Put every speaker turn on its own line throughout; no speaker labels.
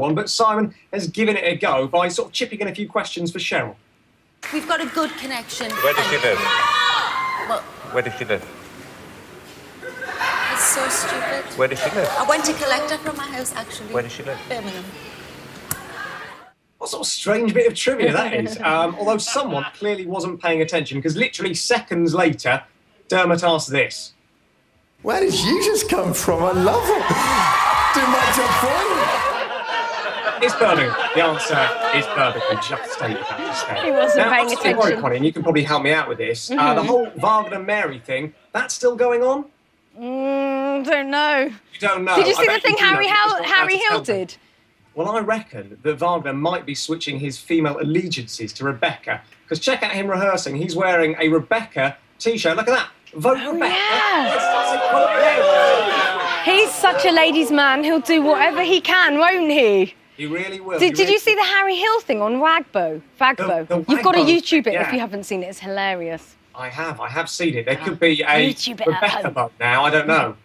one, but Simon has given it a go by sort of chipping in a few questions for Cheryl.
We've got a good connection.
Where does she live?
Well,
Where does she live?
it's so stupid.
Where does she live?
I went to collect her from my house, actually.
Where does she live?
Birmingham.
What sort of strange bit of trivia that is. Although someone clearly wasn't paying attention, because literally seconds later, Dermot asked this.
Where did you just come from? I love it. Do my job for you.
It's Birmingham. The answer is Birmingham. Just stated that.
He wasn't paying attention.
Worry, Connie, and you can probably help me out with this. The whole Wagner Mary thing, that's still going on?
Don't know.
You don't know?
Did you see the thing Harry Hill did?
Well, I reckon that Wagner might be switching his female allegiances to Rebecca. Because check out him rehearsing. He's wearing a Rebecca T-shirt. Look at that. Vote Rebecca.
Yeah. He's such a ladies' man. He'll do whatever he can, won't he?
He really will.
Did you see the Harry Hill thing on Wagbo?
The
You've got to
Wagbo,
YouTube it
yeah.
if you haven't seen it. It's hilarious.
I have seen it. There could be a
YouTube it at
Rebecca
home.
bug now. I don't know.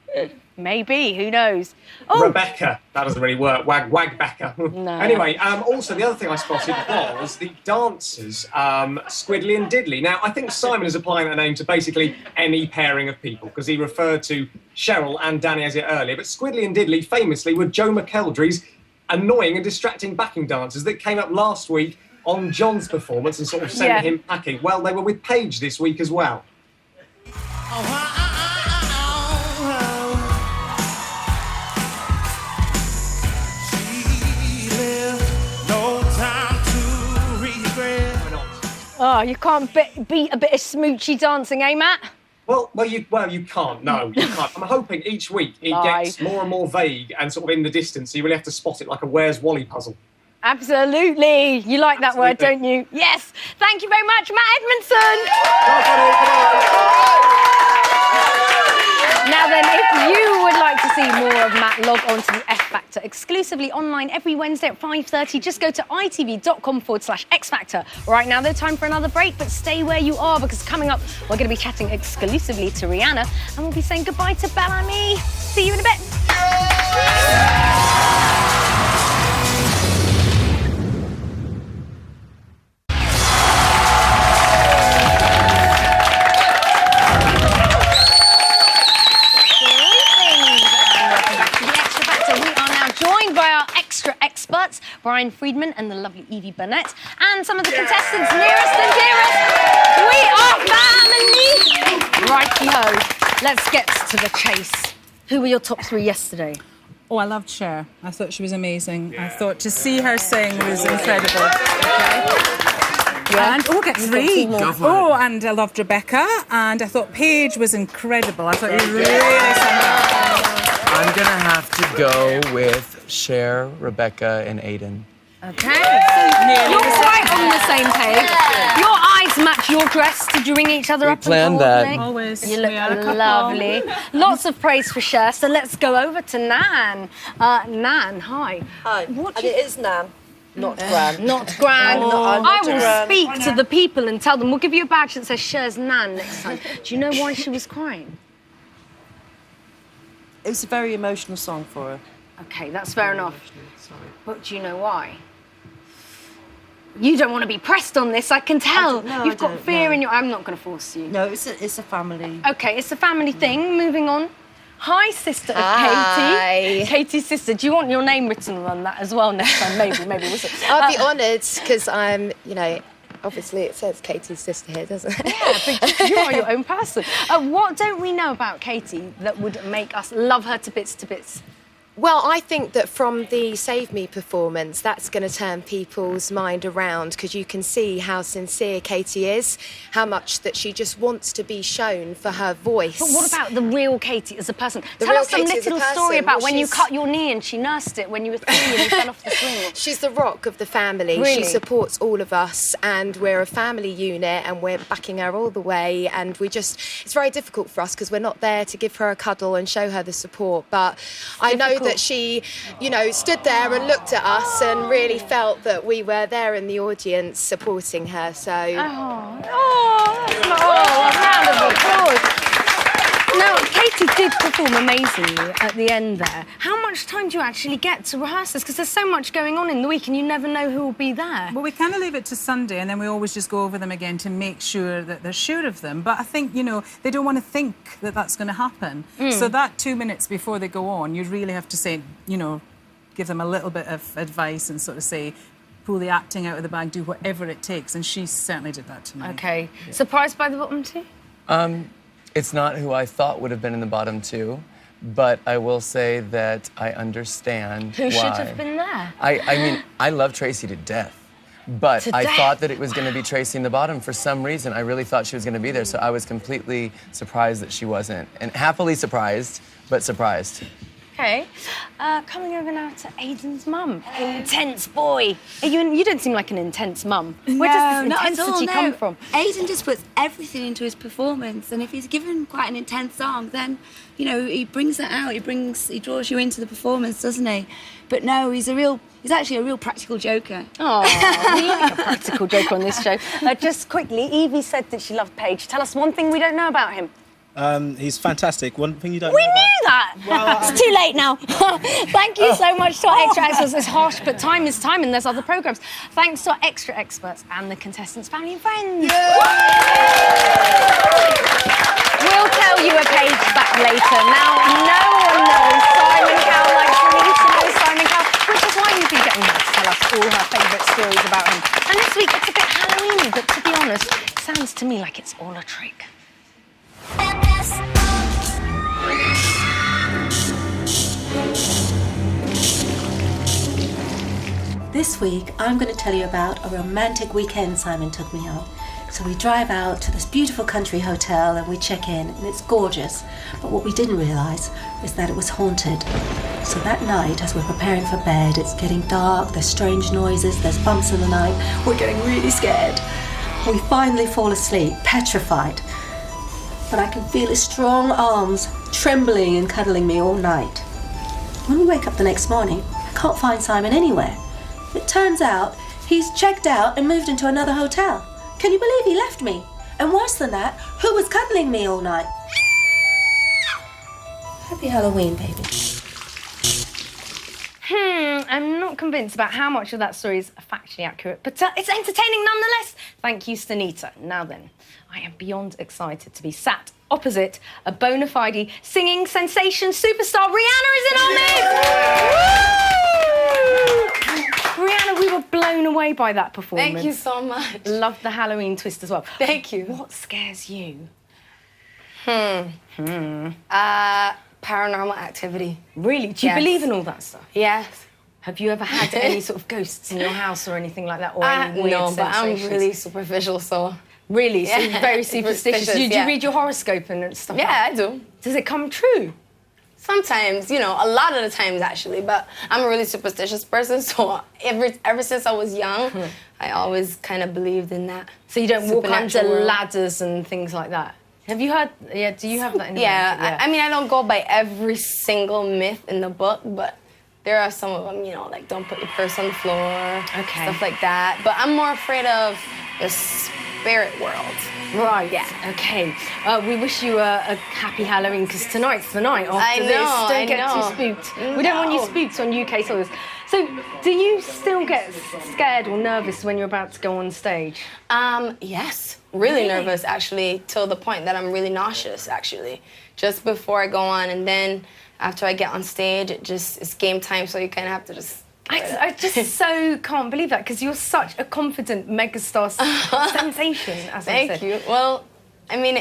Maybe. Who knows? Oh.
Rebecca. That doesn't really work. Wagbecca.
No.
Anyway, also the other thing I spotted was the dancers, Squiddly and Diddley. Now, I think Simon is applying that name to basically any pairing of people, because he referred to Cheryl and Danny as it earlier. But Squiddly and Diddley famously were Joe McKeldry's annoying and distracting backing dancers that came up last week on John's performance and sort of sent him packing. Well, they were with Paige this week as well.
Oh, you can't beat a bit of smoochy dancing, eh, Matt?
Well, you can't. No, you can't. I'm hoping each week it gets more and more vague and sort of in the distance, so you really have to spot it like a Where's Wally puzzle.
Absolutely. You like that word, don't you? Yes. Thank you very much, Matt Edmondson. Now then, if you would like to see more of Matt, log on to the F Factor exclusively online every Wednesday at 5:30. Just go to itv.com/X Factor. Right now, there's time for another break, but stay where you are, because coming up, we're going to be chatting exclusively to Rihanna, and we'll be saying goodbye to Bellamy. See you in a bit. Xtra experts, Brian Friedman and the lovely Evie Burnett, and some of the contestants nearest and dearest. We are family! Righty-ho, let's get to the chase. Who were your top three yesterday?
Oh, I loved Cher. I thought she was amazing. I thought to see her sing was incredible. Okay. Yeah. And get three. Oh, and I loved Rebecca, and I thought Paige was incredible. I thought you really sang.
I'm gonna have to go with Cher, Rebecca, and Aiden.
Okay. You're quite on the same page. Your eyes match your dress. Did you ring each other up?
We planned that.
Always.
You look lovely. Lots of praise for Cher. So let's go over to Nan. Nan, hi.
Hi. It is Nan. Not Gran.
Not Gran.
I'm not
I will
Gran.
speak to the people and tell them. We'll give you a badge that says Cher's Nan next time. Do you know why she was crying?
It was a very emotional song for her.
Okay, that's fair enough. But do you know why? You don't want to be pressed on this, I can tell. You've got fear in your... I'm not going to force you.
No, it's a family.
Okay, it's a family thing. Moving on. Hi, sister of
Hi.
Katie. Katie's sister. Do you want your name written on that as well next time? Maybe. Was it?
I'd be honoured, because I'm, obviously it says Katie's sister here, doesn't it?
Yeah, but you are your own person. What don't we know about Katie that would make us love her to bits?
Well, I think that from the Save Me performance, that's going to turn people's mind around, because you can see how sincere Katie is, how much that she just wants to be shown for her voice.
But what about the real Katie as a person?
The
Tell
real
us some
Katie as a
little
person.
story about
Well,
when you
she's-
cut your knee and she nursed it when you were 3 and you fell off the swing.
She's the rock of the family.
Really?
She supports all of us, and we're a family unit, and we're backing her all the way, and it's very difficult for us because we're not there to give her a cuddle and show her the support, but I know that she stood there and looked at us and really felt that we were there in the audience supporting her, so...
A round of applause. Now, Katie did perform amazingly at the end there. How much time do you actually get to rehearse this? Because there's so much going on in the week and you never know who will be there.
Well, we kind of leave it to Sunday and then we always just go over them again to make sure that they're sure of them. But I think, you know, they don't want to think that that's going to happen. So that 2 minutes before they go on, you really have to say, you know, give them a little bit of advice and sort of say, pull the acting out of the bag, do whatever it takes. And she certainly did that tonight.
OK. Surprised by the bottom two?
It's not who I thought would have been in the bottom two, but I will say that I understand
Who
why.
should have been there?
I mean, I love Tracy to death, but I thought that it was going to be Tracy in the bottom for some reason. I really thought she was going to be there, so I was completely surprised that she wasn't, and happily surprised, but surprised.
OK. Coming over now to Aidan's mum. Intense boy. You don't seem like an intense mum. Where does this intensity come from?
Aidan just puts everything into his performance, and if he's given quite an intense song, then, you know, he brings that out. He draws you into the performance, doesn't he? But no, he's actually a real practical joker.
Oh, we like a practical joker on this show. Just quickly, Evie said that she loved Paige. Tell us one thing we don't know about him.
He's fantastic. One thing you don't
We
know about...
knew that!
Well,
it's too late now. Thank you so much to our extra experts. It's harsh, but time is time, and there's other programmes. Thanks to our extra experts and the contestants' family and friends. We'll tell you a Page back later. Now, no one knows Simon Cowell like we need to know Simon Cowell, which is why we've been getting her to tell us all her favourite stories about him. And this week, it's a bit Halloween-y, but to be honest, it sounds to me like it's all a trick.
This week, I'm going to tell you about a romantic weekend Simon took me on. So we drive out to this beautiful country hotel and we check in, and it's gorgeous. But what we didn't realise is that it was haunted. So that night, as we're preparing for bed, it's getting dark, there's strange noises, there's bumps in the night, we're getting really scared. We finally fall asleep, petrified. But I can feel his strong arms trembling and cuddling me all night. When we wake up the next morning, I can't find Simon anywhere. It turns out he's checked out and moved into another hotel. Can you believe he left me? And worse than that, who was cuddling me all night? Happy Halloween, baby.
I'm not convinced about how much of that story is factually accurate, but it's entertaining nonetheless. Thank you, Stanita. Now then, I am beyond excited to be sat opposite a bona fide singing sensation superstar. Rihanna is in our midst! Rihanna, we were blown away by that performance.
Thank you so much.
Loved the Halloween twist as well.
Thank you.
What scares you?
Paranormal activity.
Really? Do you believe in all that stuff?
Yes.
Have you ever had any sort of ghosts in your house or anything like that? Or any weird
no, but I'm
sensations?
really superficial, so...
Really? So you're very superstitious. Do you read your horoscope and stuff?
Yeah,
like that?
I do.
Does it come true?
Sometimes, you know, a lot of the times actually, but I'm a really superstitious person, so ever since I was young, I always kind of believed in that.
So you don't walk under
supernatural world.
ladders and things like that? Have you heard, do you have that in the book?
I mean, I don't go by every single myth in the book, but there are some of them, you know, like don't put your purse on the floor, stuff like that. But I'm more afraid of the spirit world.
Right, yeah. Okay. We wish you a happy Halloween, because tonight's the night after this. Don't get too spooked. We don't want you spooked on UK soils. So, do you still get scared or nervous when you're about to go on stage?
Yes. Really nervous, actually, till the point that I'm really nauseous, actually. Just before I go on, and then after I get on stage, it's game time, so you kind of have to just...
I just so can't believe that, because you're such a confident megastar sensation, as I said.
Thank you. Well, I mean,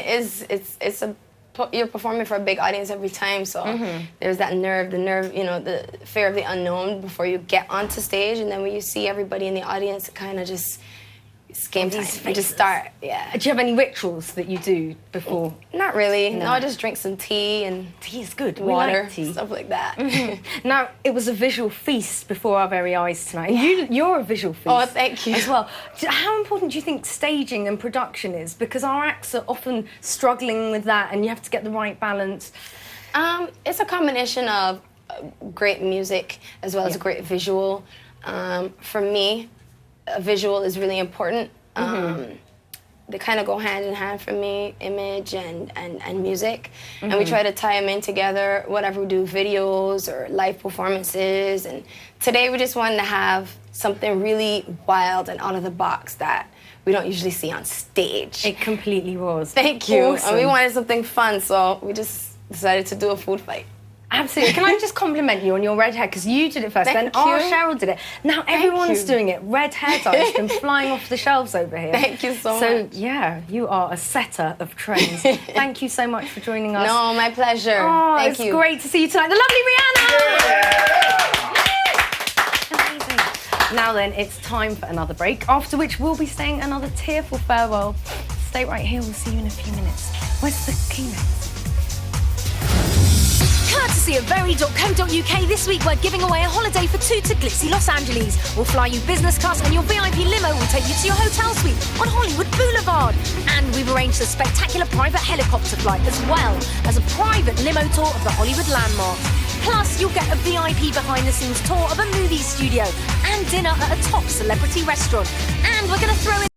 you're performing for a big audience every time, so there's that nerve, you know, the fear of the unknown before you get onto stage, and then when you see everybody in the audience, it kind of just... It's game time. You just start,
Do you have any rituals that you do before?
Not really. No, I just drink some tea and...
Tea is good.
Water,
we like tea.
Stuff like that.
Now, it was a visual feast before our very eyes tonight. You're a visual feast.
Oh, thank you.
As well. How important do you think staging and production is? Because our acts are often struggling with that, and you have to get the right balance.
It's a combination of great music as well as great visual. For me, a visual is really important. they kind of go hand in hand for me, image and music. And we try to tie them in together, whatever we do, videos or live performances. And today we just wanted to have something really wild and out of the box that we don't usually see on stage.
It completely was.
Thank you.
Awesome.
And we wanted something fun, so we just decided to do a food fight.
Absolutely. Can I just compliment you on your red hair? Because you did it first, then Cheryl did it. Now everyone's doing it. Red hair dye has been flying off the shelves over here.
Thank you so much.
So, yeah, you are a setter of trends. Thank you so much for joining us.
No, my pleasure.
Oh,
Thank you.
It's great to see you tonight. The lovely Rihanna! Amazing. Now then, it's time for another break, after which we'll be saying another tearful farewell. Stay right here. We'll see you in a few minutes. Where's the keynote?
Courtesy of very.co.uk, this week we're giving away a holiday for two to glitzy Los Angeles. We'll fly you business class and your VIP limo will take you to your hotel suite on Hollywood Boulevard. And we've arranged a spectacular private helicopter flight as well as a private limo tour of the Hollywood landmarks. Plus, you'll get a VIP behind-the-scenes tour of a movie studio and dinner at a top celebrity restaurant. And we're going to throw in